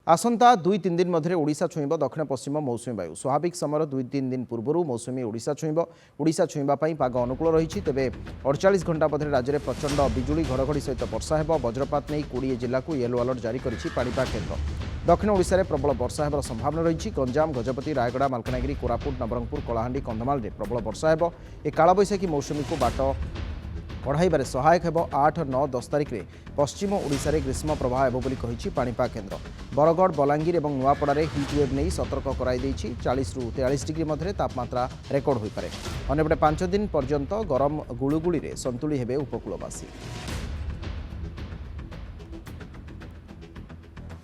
आसंता 2-3 दिन मध्य ओडिशा छुईब दक्षिण पश्चिम मौसुमी वायु स्वाभाविक समय 2-3 दिन पूर्व मौसुमी ओडिशा छुईब। ओडिशा छुईवाई पाग अनुकूल रही तेज 48 घंटा मध्य राज्य में प्रचंड बिजुली घड़घड़ी सहित वर्षा हो वज्रपात नहीं 20 जिला को येलो अलर्ट जारी करिछि पाणीपाग केन्द्र। दक्षिण ओडिशा रे प्रबल वर्षा होबार संभावना रही। गंजाम गजपति रायगड़ा मालकानगिरी कोरापुट नवरंगपुर कलाहांडी कंधमाल में प्रबल वर्षा हो कालबैशाखी मौसुमी को बाट कढ़ाइबार सहायक हो 8, 9, 10 तारिख में पश्चिम ओडिशा रे ग्रीष्म प्रवाह हेबो बोली कहिछि पाणीपाग केन्द्र। बरगढ़ बलांगीर और नुआपड़ारे हिट वेव नहीं सतर्क कराई देछि। 40 ରୁ 43 डिग्री मध्य तापमात्रा रेकर्ड हो पारे। अन्यपटे 5 दिन पर्यंत गरम गुळुगुळी रे संतुली हेबे उपकूलवासी।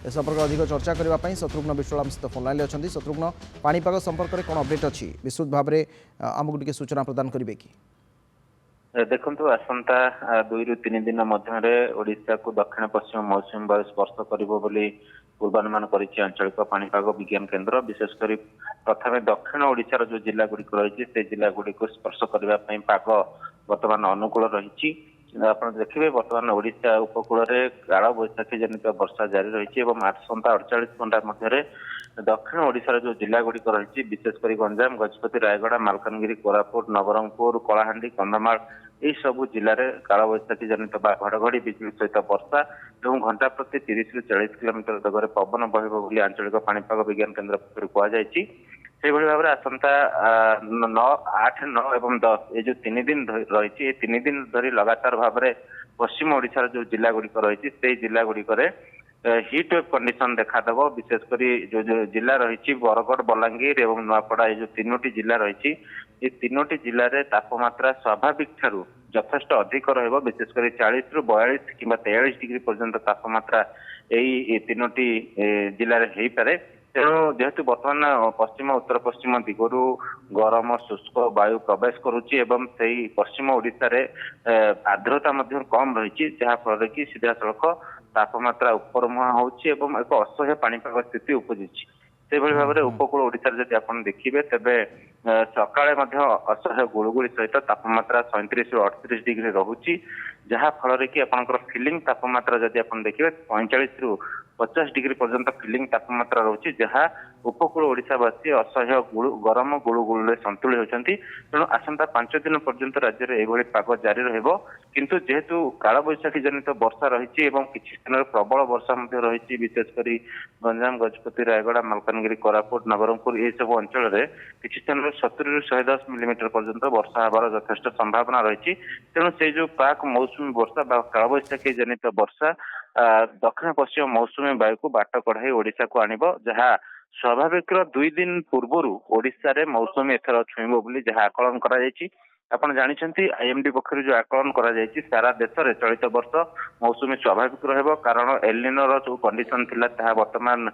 ए संपर्क अधिक चर्चा करने शत्रुघ्न विश्वाम सहित फोन लाइन अच्छी। शत्रुघ्न, पाणीपाग संपर्क में कौन अपडेट अच्छी विस्तृत भाव में आमको टी सूचना प्रदान करेंगे कि? देखु आसंता 2 ରୁ 3 दिन मध्य ओडिशा को दक्षिण पश्चिम मौसुमी वायु स्पर्श करिबो बोली पूर्वानुमान करिछि आंचलिक पाणीपाग विज्ञान केन्द्र। विशेषकर प्रथम दक्षिण ओडिशार जो जिला गुड़िक रही से जिला गुड़िक स्पर्श करने पाग बर्तमान अनुकूल रही। आप देखिए बर्तमान ओडिशा उपकूल में काल बैशाखी जनित वर्षा जारी रही आसंता 48 घंटा मध्य दक्षिण ओडिशार जो जिला गुड़िक रही विशेषकर गंजाम गजपति रायगड़ा मालकानगिरी कोरापुट नवरंगपुर कलाहांडी कंधमाल यही सब जिले में काल बैशाखी जनित घड़घड़ी बिजुली सहित वर्षा और घंटा प्रति 30 ରୁ 40 किलोमीटर वेगर पवन बहिब बोली आंचलिक पाणीपाग विज्ञान केन्द्र पक्षर कहुई। से भाव में आसंता 9, 8, 9 और 10 ये जो 3 दिन रही 3 दिन धरी लगातार भाव में पश्चिम ओडिशार जो जिला गुड़िक रही से जिला गुड़िक हिट वेव कंडीशन देखादेव। विशेषकर जो जिला रही बरगढ़ बलांगीर और नुआपड़ा ये जो 3टी जिला रही ये 3टी जिले में तापमात्रा स्वाभाविक ठारू यथेष्ट अधिक रहिबो। विशेषकर 40 ରୁ 42 कि 43 डिग्री पर्यंत तापमात्रा यही 3टी जिले में हो पारे। तेणु जेहेतु बर्तमान पश्चिम उत्तर पश्चिम दिगरु गरम शुष्क वायु प्रवेश करुच्ची एवं सही पश्चिम ओडिशा रे आर्द्रता मध्य कम रही जहाँफल कि सीधा सड़क तापमात्रा उपर मुहां होची एवं एक असह्य पाणीपाग स्थिति उपजी। से भाव में उपकूल ओडिशा जब आप देखिए तेबे सकाळे असह्य गुळुगुळी सहित तापमात्रा 37 ରୁ 38 डिग्री रहुची जहाँफल कि आपंकर फिलिंग तापमात्रा जब आप देखिए 45 ରୁ 50 डिग्री पर्यंत फिलिंग तापमात्रा रही जहाँ उपकूल ओडिशावासी असह्य गरम गुळुगुळी संतुली होती। तेणु आसंता 5 दिन पर्यंत राज्य में यह पाग जारी रहिबो। किंतु जेहेतु काल बैशाखी जनित वर्षा रही किसी स्थान प्रबल वर्षा रही विशेषकर गंजाम गजपति रायगड़ा मालकानगिरी कोरापुट नवरंगपुर ये सब अंचल में किसी स्थान 70 ରୁ 110 मिलीमीटर पर्यंत वर्षा हबार यथेष्ट संभावना रही। तेणु से जो पाक मौसुमी वर्षा काल बैशाखी जनित वर्षा दक्षिण पश्चिम मौसुमी वायु को बाट कढ़ाई ओडिशा को आणिबो जहाँ स्वाभाविक 2 दिन पूर्व ओडिशा रे मौसुमी एथर छुईबो बोली जहाँ आकलन करा जायछि। आपण जानिछंती आईएमडी पक्षर जो आकलन करा जायछि सारा देश रे चलित वर्ष मौसुमी स्वाभाविक रहबो कारण एलिनो रो जो कंडीशन थिला ता वर्तमान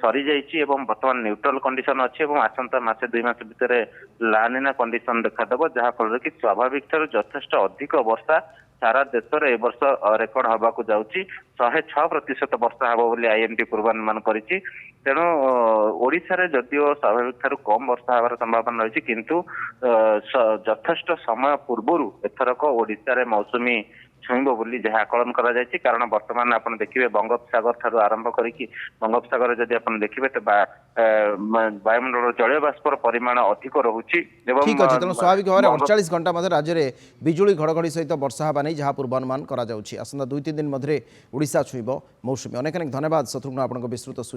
सरी जायछि एवं वर्तमान न्यूट्रल कंडीशन अछि एवं आसंता मासे 2 मास भितर लानिना कंडीशन देखा देबो जहाँ फल कि स्वाभाविक ठाରୁ यथेष्ट अधिक वर्षा सारा देश में ए वर्ष रेकर्ड हवा को जाउची 106% वर्षा हबो बोली आईएमडी पूर्वानुमान करिछि। तेणु ओडिशा रे जदिओ स्वाभाविक ठारू कम वर्षा हबार संभावना रही किंतु यथेष्ट समय पूर्व एथरक ओडिशा रे मौसुमी छुईब बोली जहाँ आकलन करा जायछि कारण वर्तमान आप देखिए बंगोपसागर ठारू आरंभ करिकि बंगोपसागर जदि आप देखिए तो वायुमंडल जलीय बाष्पर परिमाण अधिक रहुछि एवं ठीक अछि। तेणु स्वाभाविक भाव में 48 घंटा मध्य राज्य में बिजुली घड़घड़ी सहित वर्षा हवा नहीं जहाँ पूर्वानुमान करा जाउछि। आसंता 2-3 दिन मध्य ओडिशा छुईब मौसुमी। अनेक अनेक धन्यवाद शत्रुघ्न आपन विस्तृत